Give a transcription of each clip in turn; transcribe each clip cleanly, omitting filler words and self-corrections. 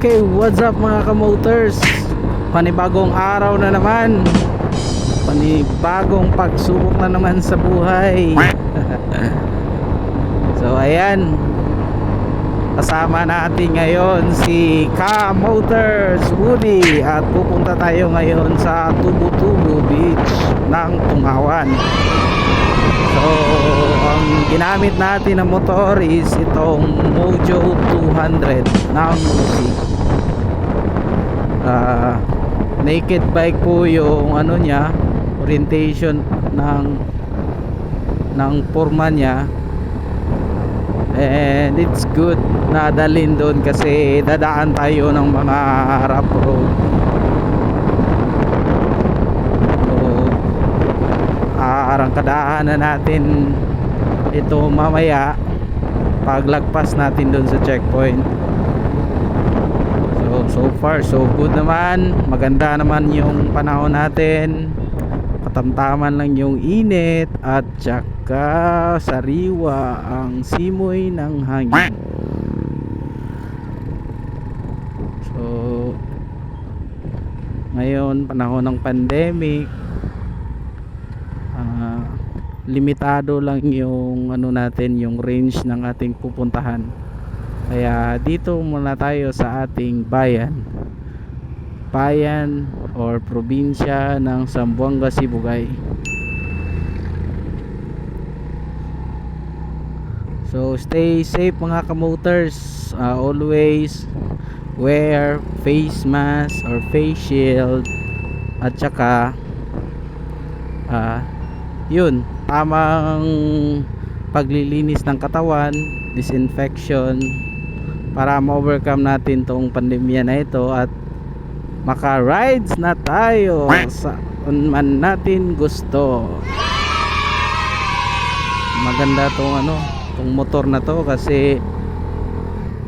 Okay, what's up mga kamoters? Panibagong araw na naman. Panibagong pagsubok na naman sa buhay. So ayan, kasama natin ngayon si Ka Motors Woody at pupunta tayo ngayon sa Tubu-Tubu Beach ng Tungawan. So ang ginamit natin na motor is itong Mojo 200 ng Uzi. Naked bike po yung ano niya, orientation ng forma niya, and it's good na dalhin doon kasi dadaan tayo ng mga rough road. Arangkadahan na natin ito mamaya paglagpas natin doon sa checkpoint. So far so good naman, maganda naman yung panahon natin, katamtaman lang yung init at saka sariwa ang simoy ng hangin. So ngayon panahon ng pandemic, limitado lang yung ano natin, yung range ng ating pupuntahan. Kaya dito muna tayo sa ating bayan or probinsya ng Zamboanga, Sibugay. So stay safe mga kamoters. Always wear face mask or face shield, at saka yun, tamang paglilinis ng katawan, disinfection, para ma-overcome natin tong pandemya na ito at maka-rides na tayo saan man natin gusto. Maganda tong tong motor na to kasi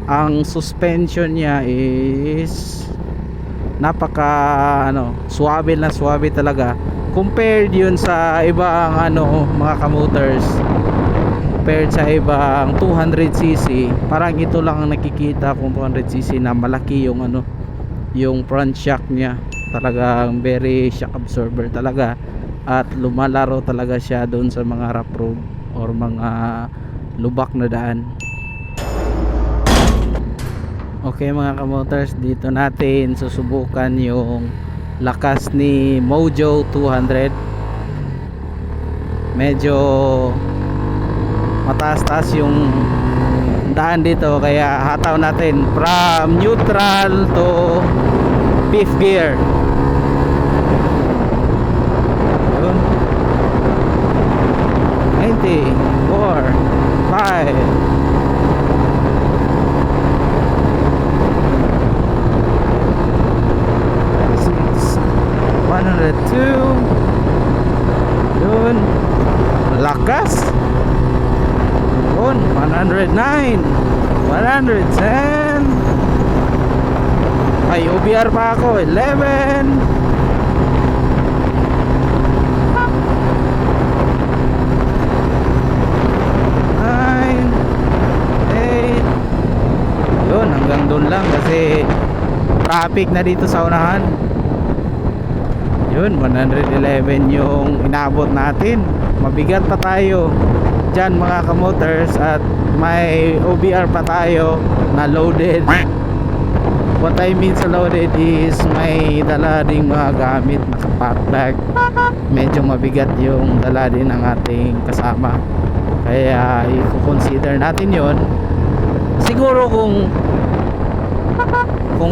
ang suspension niya is napaka suwabe na suwabe talaga compared yun sa ibang mga kamoters. Compared sa ibang 200cc, parang ito lang ang nakikita kung 200cc na malaki yung yung front shock niya. Talagang very shock absorber talaga, at lumalaro talaga siya doon sa mga rough road or mga lubak na daan. Okay mga kamoters, dito natin susubukan yung lakas ni Mojo 200. Medyo mataas-taas yung daan dito, kaya hataw natin from neutral to 5th gear. Yun. 90, 4, 5, 6, 102. Yun, lakas. 109, 110. Ay, OBR pa ako. 11, 9, 8. Yun, hanggang doon lang kasi traffic na dito sa unahan. Yun, 111 yung inabot natin. Mabigat pa tayo dyan mga kamoters, at may OBR pa tayo na loaded. What I mean sa loaded is may dala ding mga gamit, naka-pack bag. Medyo mabigat yung dala din ng ating kasama, kaya i-consider natin yon. Siguro kung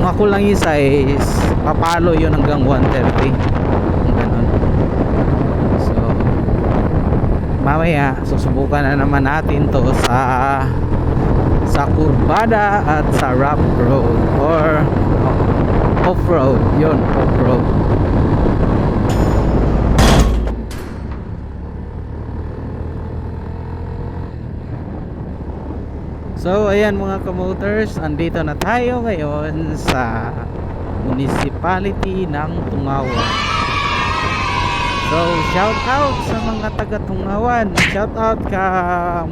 ako lang isa is papalo yun hanggang 130, ganun. So mamaya susubukan na naman natin to sa kurbada at sa rough road or off-road. Yun, off-road. So ayan mga kamoters, andito na tayo ngayon sa municipality ng Tungawan. So shout out sa mga taga Tungawan. Shout out ka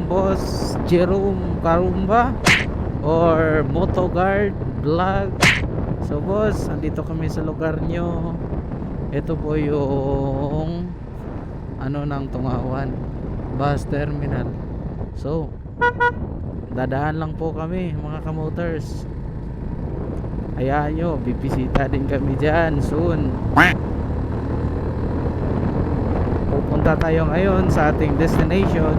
Boss Jerome Karumba or Motoguard Vlog So boss, andito kami sa lugar nyo. Ito po yung ano ng Tungawan bus terminal. So dadaan lang po kami mga kamotors. Hayaan nyo, bibisita din kami dyan soon. Pupunta tayo ngayon sa ating destination.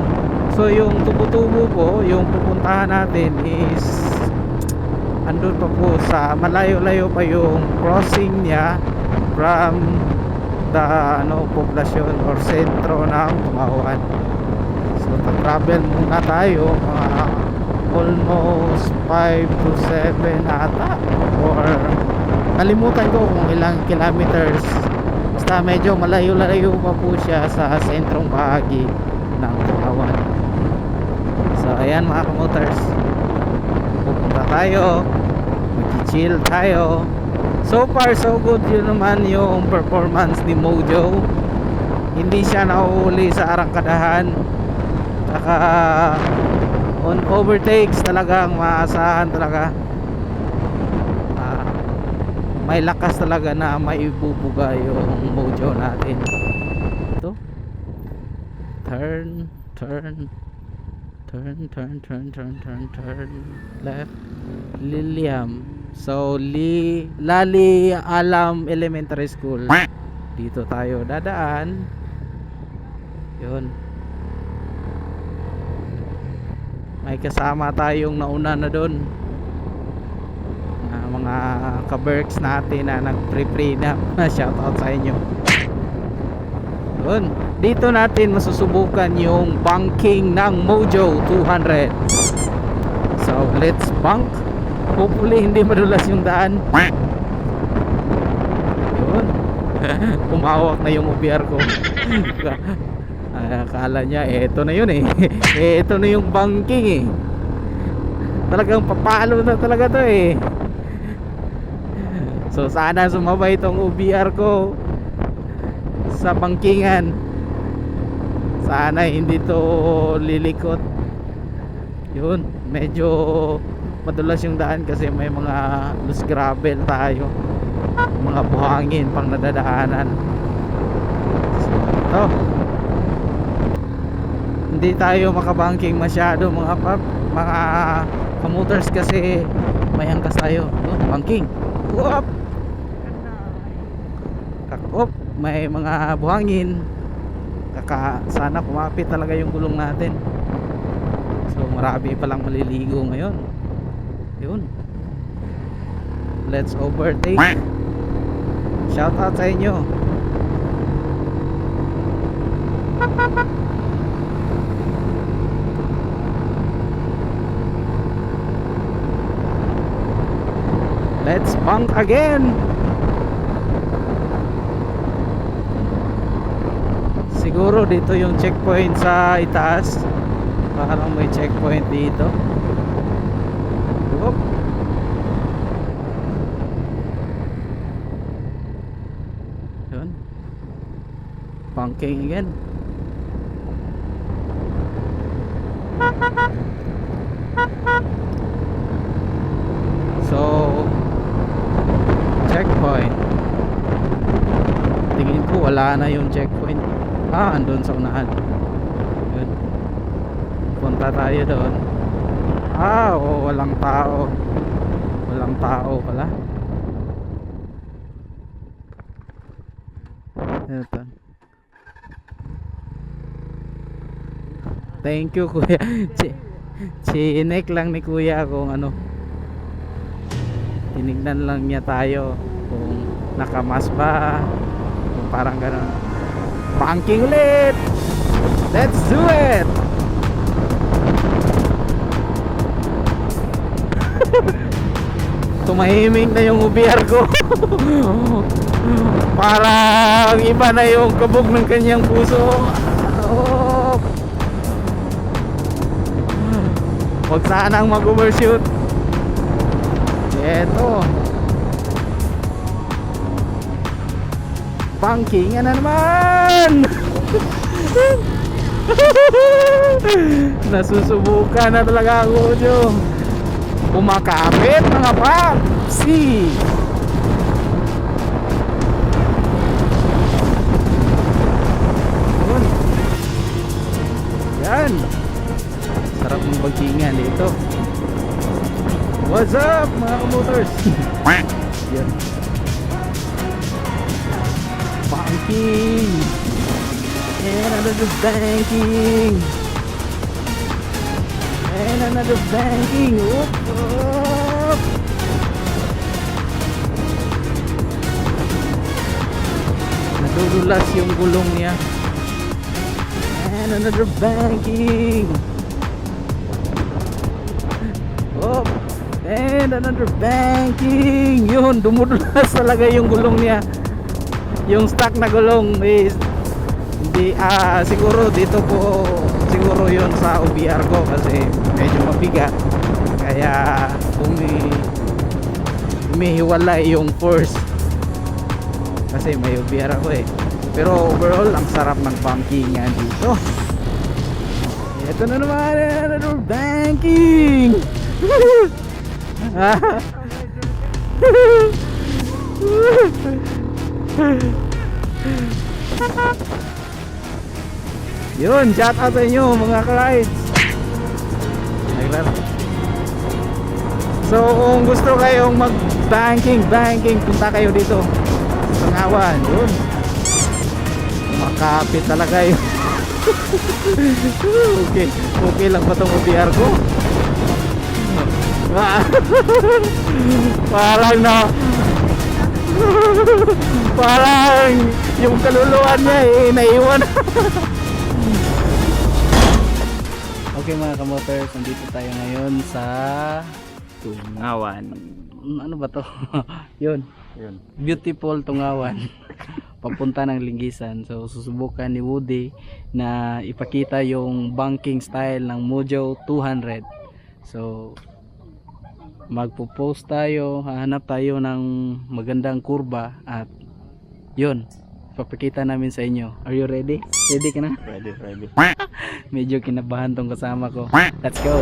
So yung tubo-tubo po, yung pupuntahan natin is andun pa po sa malayo-layo pa yung crossing niya from the poblasyon or sentro ng Tungawan. So travel muna tayo mga almost 5 to 7 ata, or nalimutan ko kung ilang kilometers. Basta medyo malayo-layo pa po siya sa sentrong bahagi ng Tungawan. So ayan mga kamotors, pupunta tayo, mag-chill tayo. So far so good yun naman yung performance ni Mojo. Hindi siya nahuhuli sa arangkadahan. Saka on overtakes talagang maasahan talaga. May lakas talaga na maibubuga yung Mojo natin. Ito. Turn left. Liliam. So Lali Alam Elementary School. Dito tayo dadaan. Yun. May kasama tayong nauna na doon, mga ka-berks natin na nag-pre-pre na. Shoutout sa inyo. Yun. Dito natin masusubukan yung banking ng Mojo 200. So let's bank. Hopefully hindi madulas yung daan. Yun. Kumawak na yung OBR ko. Akala niya eto na yun eh. Eto na yung banking eh. Talagang papalo na talaga to eh. So sana sumabay itong OBR ko sa bangkingan. Sana hindi to lilikot. Yun, medyo madulas yung daan kasi may mga loose gravel tayo, mga buhangin pang nadadaanan. So ito, hindi tayo makabangking masyado mga kamotors kasi may angkas tayo. Banking. Whoop! Kakop, may mga buhangin. Sana kumapit talaga yung gulong natin. So marami palang maliligo ngayon. Yun. Let's overtake. Shout out sa inyo. Let's bank again. Siguro dito yung checkpoint sa itaas. Parang may checkpoint dito. Oop. Yun. Banking again. So checkpoint. Tingin ko wala na yung checkpoint. Andun sa unahan. Yun. Punta tayo doon. Walang tao. Walang tao pala. Ito. Thank you kuya. Chinek lang ni kuya kung ano. Tinignan lang niya tayo kung nakamas ba, kung parang gano'n. Banking ulit. Let's do it. Tumahimik na yung UBR ko. Parang iba na yung kabog ng kanyang puso. Huwag sanang mag-overshoot. Eto. Banking na naman. Nasusubukan na talaga ako nyo. Kumakapit mga papsi. bangkingan dito. What's up mga kamotors? Yan. Banking and another banking and another banking. Whoop, whoop. Nadudulas yung gulong niya. And another banking. Oh, and another banking. Yun, dumudulas talaga yung gulong niya. Yung stock na gulong is hindi, siguro dito po, siguro yun sa OBR ko kasi medyo mabigat, kaya humihiwalay yung force kasi may OBR ako eh. Pero overall ang sarap ng bankingan dito. Ito na naman, another banking. Yun, shout out sa inyo mga ka-rides. So kung gusto kayong mag-banking, punta kayo dito sa Tungawan. Yun, makapit talaga yun. Okay lang ba itong OBR ko? Parang yung kaluluwa niya naiwan. Okay mga kamotors, nandito tayo ngayon sa Tungawan. Ano ba to? Yun. Beautiful Tungawan. Papunta ng Linggisan. So susubukan ni Woody na ipakita yung banking style ng Mojo 200. So magpo-post tayo, hahanap tayo ng magandang kurba at yun, papakita namin sa inyo. Are you ready? Ready ka na? Ready. Medyo kinabahan tong kasama ko. Let's go!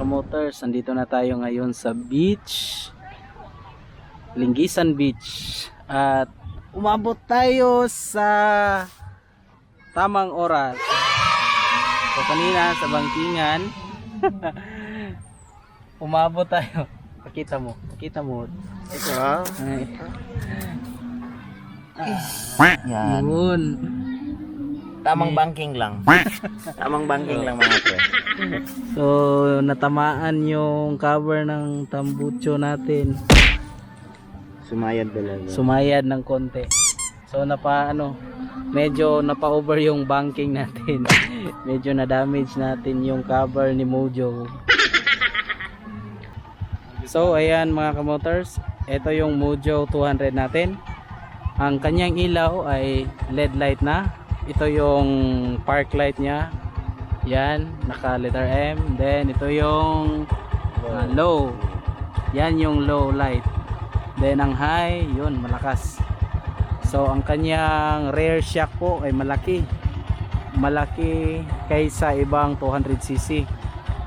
Motors, nandito na tayo ngayon sa beach, Linggisan Beach, at umabot tayo sa tamang oras. So kanina sa bangkingan umabot tayo. Pakita mo Ito ha? Yan. Yun. Tamang banking lang. Tamang banking lang mga pre. So natamaan yung cover ng tambucho natin. Sumayad talaga. Sumayad ng konti. So medyo napa-over yung banking natin. Medyo na-damage natin yung cover ni Mojo. So ayan mga kamotors, ito yung Mojo 200 natin. Ang kanyang ilaw ay LED light na. Ito yung park light niya. Yan, naka letter M. Then ito yung low. Yan yung low light. Then ang high, yun malakas. So ang kanyang rear shock po ay malaki kaysa ibang 200cc.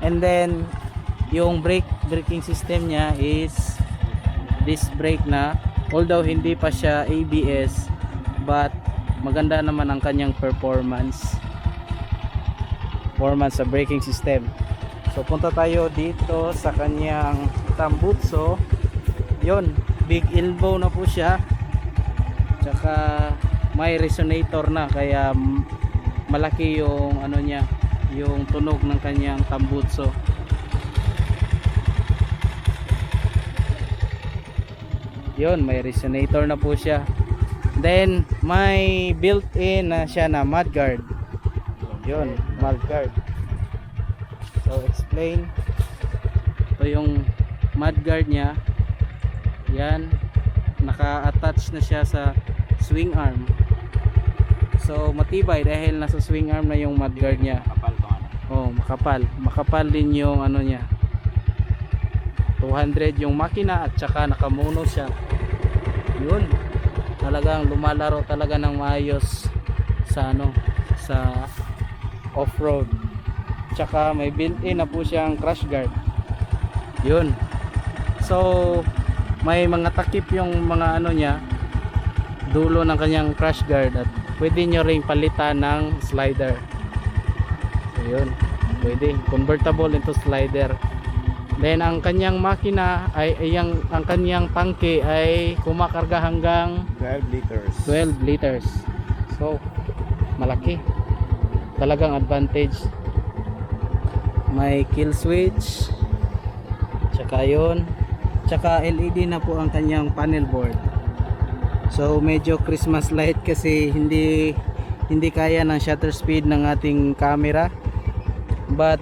And then yung brake braking system niya is disc brake na, although hindi pa siya ABS, but maganda naman ang kanyang performance sa braking system. So punta tayo dito sa kanyang tambutso. Yon, big elbow na po siya, tsaka may resonator na, kaya malaki yung ano niya, yung tunog ng kanyang tambutso. Yon, may resonator na po siya. Then may built-in na siya na mudguard. Yon, mudguard. So explain. Ito yung mudguard niya. Yan, naka-attach na siya sa swing arm. So matibay dahil nasa swing arm na yung mudguard niya. Oh, makapal din yung ano niya. 200 yung makina at saka nakamono siya. Yun, talagang lumalaro talaga ng maayos sa ano, sa off-road. Tsaka may built-in na po siyang crash guard. Yun. So may mga takip yung mga ano niya, dulo ng kanyang crash guard, at pwede nyo ring palitan ng slider. So yun, pwede convertible into slider. Then ang kanyang makina ay ang kanyang tangke ay kumakarga hanggang 12 liters. So malaki, talagang advantage. May kill switch, tsaka yun, tsaka LED na po ang kanyang panel board. So medyo Christmas light kasi hindi kaya ng shutter speed ng ating camera, but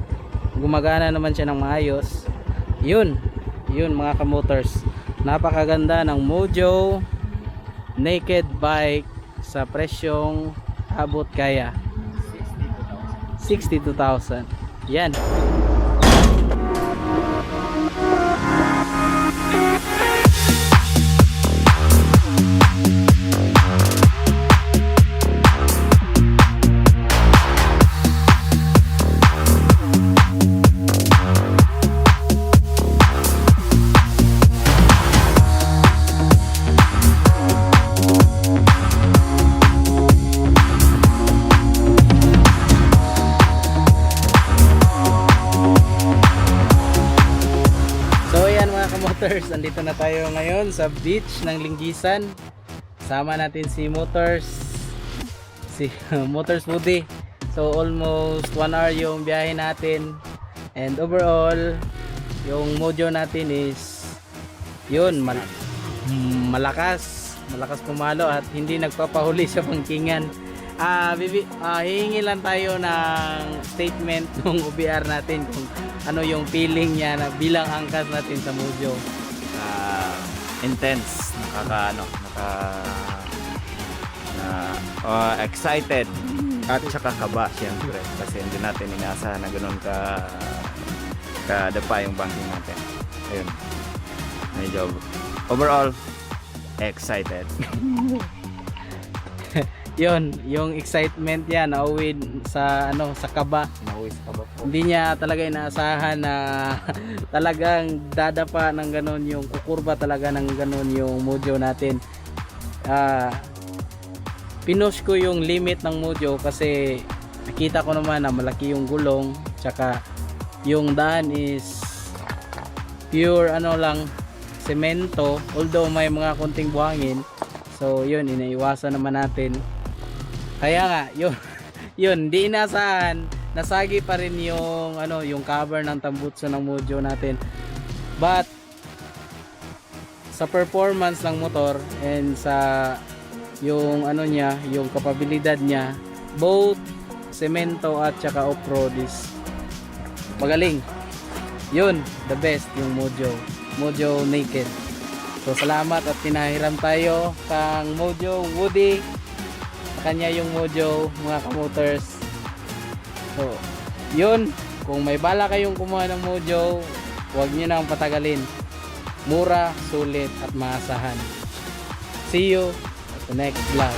gumagana naman siya ng maayos. Yun mga kamotors, napakaganda ng Mojo naked bike sa presyong abot kaya 62,000. Yan. Motors, andito na tayo ngayon sa beach ng Linggisan. Sama natin si Motors Woody. So almost 1 hour yung biyahe natin, and overall yung Mojo natin is yun, malakas pumalo at hindi nagpapahuli sa bangkingan. Hihingi lang tayo ng statement ng OBR natin kung ano yung feeling niya na bilang angkas natin sa Mojo. Intense, excited at saka kaba siyempre, kasi hindi natin inaasahan na ganoon kadapa yung banking natin. Ayun, medyo overall excited. Yun, yung excitement niya nauwi sa kaba. Hindi niya talaga inaasahan na talagang dadapa ng ganon, yung kukurba talaga ng ganon yung Mojo natin. Pinush ko yung limit ng Mojo kasi nakita ko naman na malaki yung gulong, tsaka yung daan is pure semento, although may mga konting buhangin. So yun, inaiwasan naman natin. Kaya nga, yun, di inasahan, nasagi pa rin yung yung cover ng tambutso ng Mojo natin. But sa performance ng motor and sa yung niya, yung kapabilidad niya, both semento at saka off-road is magaling. Yun, the best yung Mojo Naked. So salamat at pinahiram tayo kang Mojo Woody, kanya yung Mojo, mga kamotors. So yun, kung may bala kayong kumuha ng Mojo, huwag nyo nang patagalin. Mura, sulit at maasahan. See you at the next vlog.